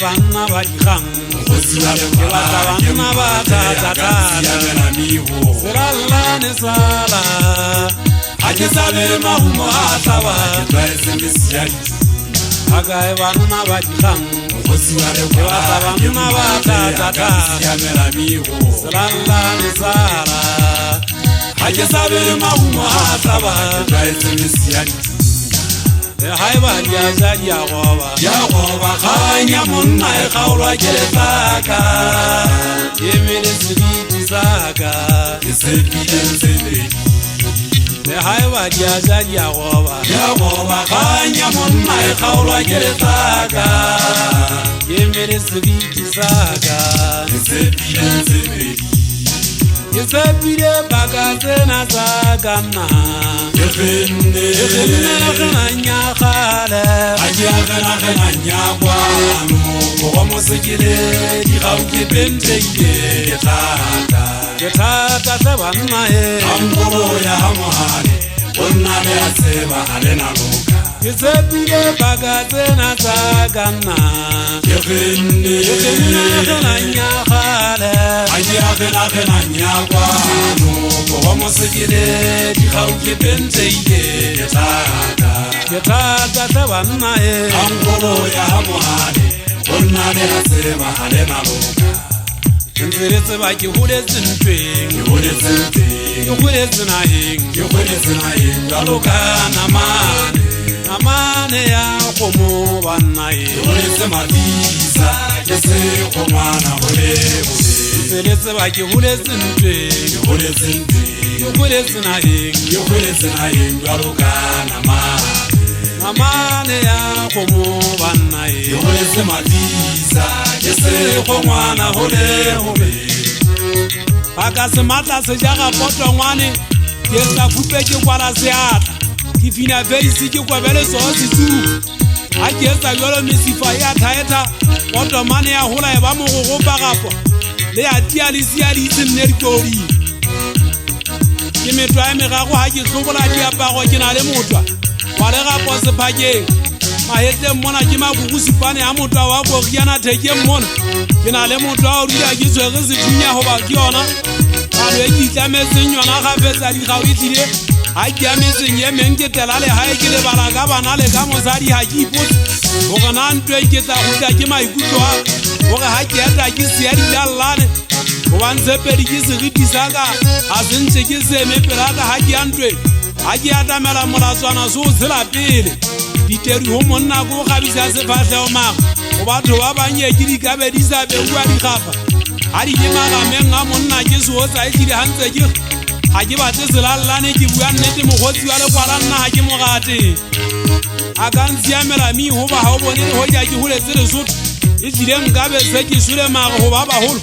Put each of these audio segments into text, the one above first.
banna ba dikgang ke batla banna ba tata serallane sala a ke sabe mahumo a tlaba a kae banna ba dikgang ke batla banna ba tata serallane sala a ke sabe mahumo a tlaba hai ba ya ja ya goba khanya monna e khaulwa ke letaka ke mele sibiti saka ke sepile hai ba ya ja ya goba khanya monna e khaulwa ke letaka ke mele sibiti saka ke sepile ke sepile baka tsena saka na ke fenne nya khale a ke agana nya kwano go mo sekile di ga ke benteke ke tata tsa banna he ambo ya mohane onna be a tseba ale na loka ke sepile baka tsena saka na ke fenne nya khale a ke agana nya kwano go mo sekile di ga ke benteke ke tata tsa banna he ambo ya mohane onna be a tseba ale na loka ntsere tseba ke huletse ntweng ke huletse naheng jaloka namane ya gomo banna e huletse mabisa ke se gomana hole ntsere tseba ke huletse ntweng ke huletse naheng jaloka namane ya gomo banna e huletse mabisa ke se gomana hole baka se matla se jaga potongwane ke sa fupe ke kwala seata ke fina veisi ke kwabele so sitsu a ke sa yolo mesifa ya thaeta potomane ya hola e ba mo go pagapo le ya tialisia di tsene ditori ke metwa me ga go ha ke tlobola di apago ke na le motwa wa le ga pose phakeng mahete mona ke magugu sipane a motwa wa go riana theke mona ke na le motwa o ria ke tswege sethunya ho ba ke yona a le ke tlametseng yona ga fetsa di ga o itlile ha ke ametseng ye meng ke tela le hae ke le bala ka bana le ka mosadi ha ke ipotse go gana ntwe ke tla huta ke maikutlo a go ga ke eta ke se ya dilallane go ba ntsepedi ke se ritisaka a sentse ke se me pelaka ha ke antwe ha ke atamela molatswana so tsela pele diteri ho monna go gabisa se fahle o maga go batho ba banye ke di kabe di sa be bua di gapa ha di ke magameng a monna ke se o tsa e di hantse ke ha ke batse selallane ke bua nnete mogotsi wa le kwala nna ha ke mogate a ka ntsiamela mi ho ba ha o bone ho ja ke huletse lesotho e tsile nkabe se ke sule maga go ba baholo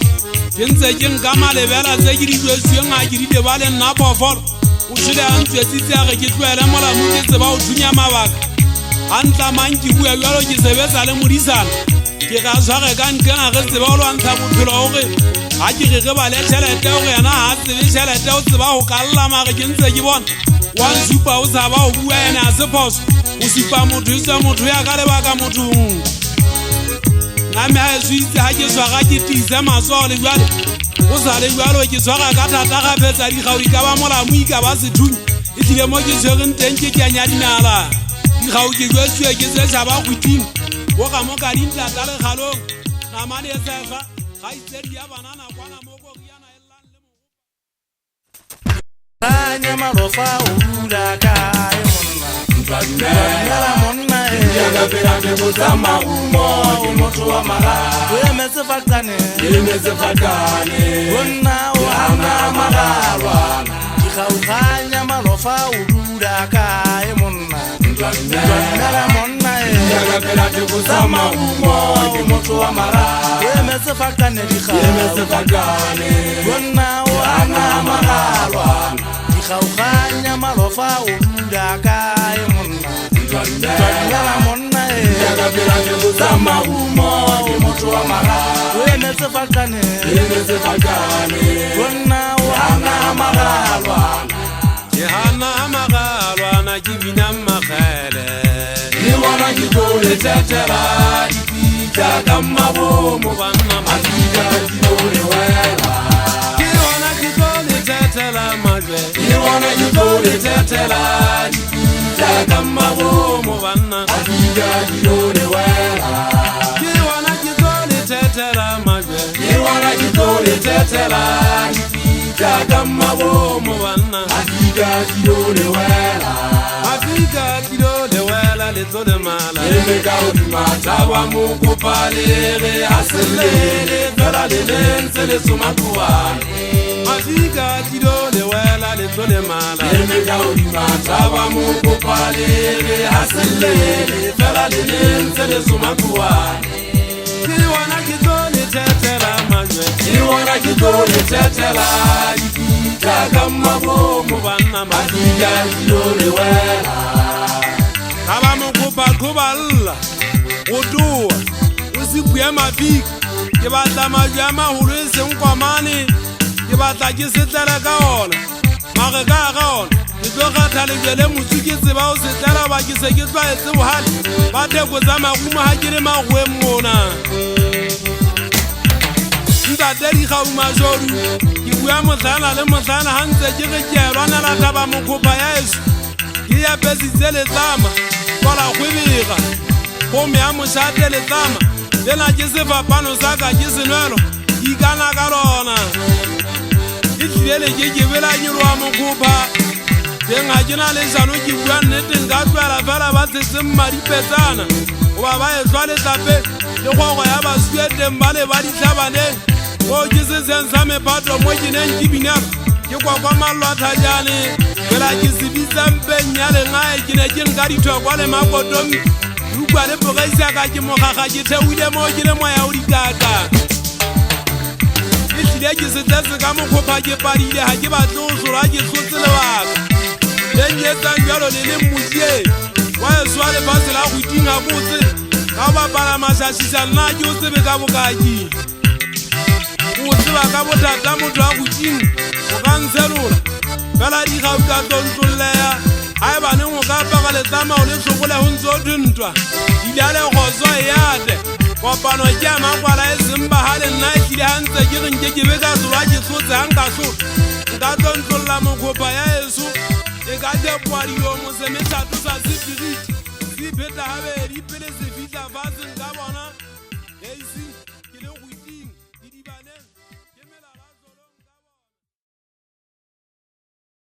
ke ntse ke nka malebela tse ke di tswetsweng a ke di lebale nna phofolo o sule a ntswetsitse a ge ke tloele molamu ke tseba o thunya mabaka antla mang ke bua jalo ke sebetsa le modisana ke ga swage ka nkena ge tseba o lwantsha bophelo o ge ha ke ge ba le tšhelete o ge yana ha tsebe tšhelete o tseba go kalla mage ke ntse ke bona wa nsupa o tshaba go bua ene a se phoso o supa motho e tswa motho ya ka lebaka mothong name a switse ha ke swaga ke tise matsogo le jale o sa le jalo ke swaga ka thata ga fetsa digaudi ka ba molamu ika ba sethunya e tlile mo ke tshwereng teng ke keanya dinala digau ke jwetswe ke se tšhaba kgwitimo go ga mo ka dintata le kgalong namane e sefa ga itsedi ya banana kwana mo go riana e llang le mo anya marofa o dula kae monna ntwanyala monna ya ga pela ke go tsama umo ke motho wa mara o metse fakane wonna o ana maralwana digau ganya marofa o dula kae monna ntwanyala monna ya ga pela ke go tsama umo ke motho wa mara o metse fakane wonna o ana maralwana digaukhanya malofa o dula kae monna ntwanyala monna ya ga pela ke go tsama umo ke motho wa mara o emetse fakane wonna o ana maralwana ke hana ke bina magele le bona ke go le tetela jaaka mabomo banna mafika dilo le wela ke bona ke tlo le tetela majwe ke bona ke tlo le tetela jaaka mabomo banna mafika dilo le wela ke bona ke tlo le tetela majwe ke bona ke tlo le tetela jaaka mabomo banna mafika dilo le wela mafika dilo le wela le tlo le mala le ka o di mataba mo kopalele haselele fela le lentse le somatwana mafika dilo le wela le tlo le mala le ka o di mataba mo kopalele haselele fela le lentse le somatwana ke wana ke tlo le tetela majwe ke wana ke tlo le tetela jaaka mabomo banna mafika dilo le wela kaba mo kopa lla go toa o se bua mafika ke batla majwe a maholo e seng kwamane ke batla ke setlela ka ona mage ka ga ona ke tlo kgatha lebjele motsu ke tseba o setlela ba ke se ke tlwaetse bohale ba theko tsa magumo ha ke le magoeng mona ntate dikgaumajodu ke bua motlhana le motlhana ga ntse ke ge ke elwanela taba mokgopa ya eso ke yapesitse letlama kola kgwebega kgome ya mošate letlama lena ke sefapano sa ka ke senwelo ke ikana ka lona ke tlile le ke belanyoloa mokgopa teng ga ke na le šano ke bua nneteng ka tlwela fela ba tsetseng madipetsana goba ba e tlhwa letlape le kgogo ya basueteng ba le ba ditlhabaneng o ke setseng sa mepato mo ke neng ke binaka ke kwakwa malwathajane fela ke sebitsa mpeng ya lengae ke ne ke nka dithokwa le makotomi rukwa le pogeisaka ke mokgakga ke theoile mo ke le moya o dikaka ke tlile ke setletse ka mokgopha ke padile ga ke batle go tlhola ke tlhotse lebaka le nyetsang jalo le le mmosie wa eswa lefatshe la go itinga botse ka o bapala mašašisa nna ke o tsebe ka bokaki o tseba ka bothata motho wa go itinga o ka ntshelola fela dikgau ka tlontlolleya ga e baneng o ka apaka letsamao le tlhokole go ntse o dintwa ile a le kgoso eate kopano ke ya makwala e semba ga le nna e tlile ga ntse ke renke ke be ka tsolwa ke tlotse ga nka tlola nka tlontlolola mokgopa ya eso e ka tepoa dilo mosemethato sa sepiriti se ipheta gabedi pele se fitlha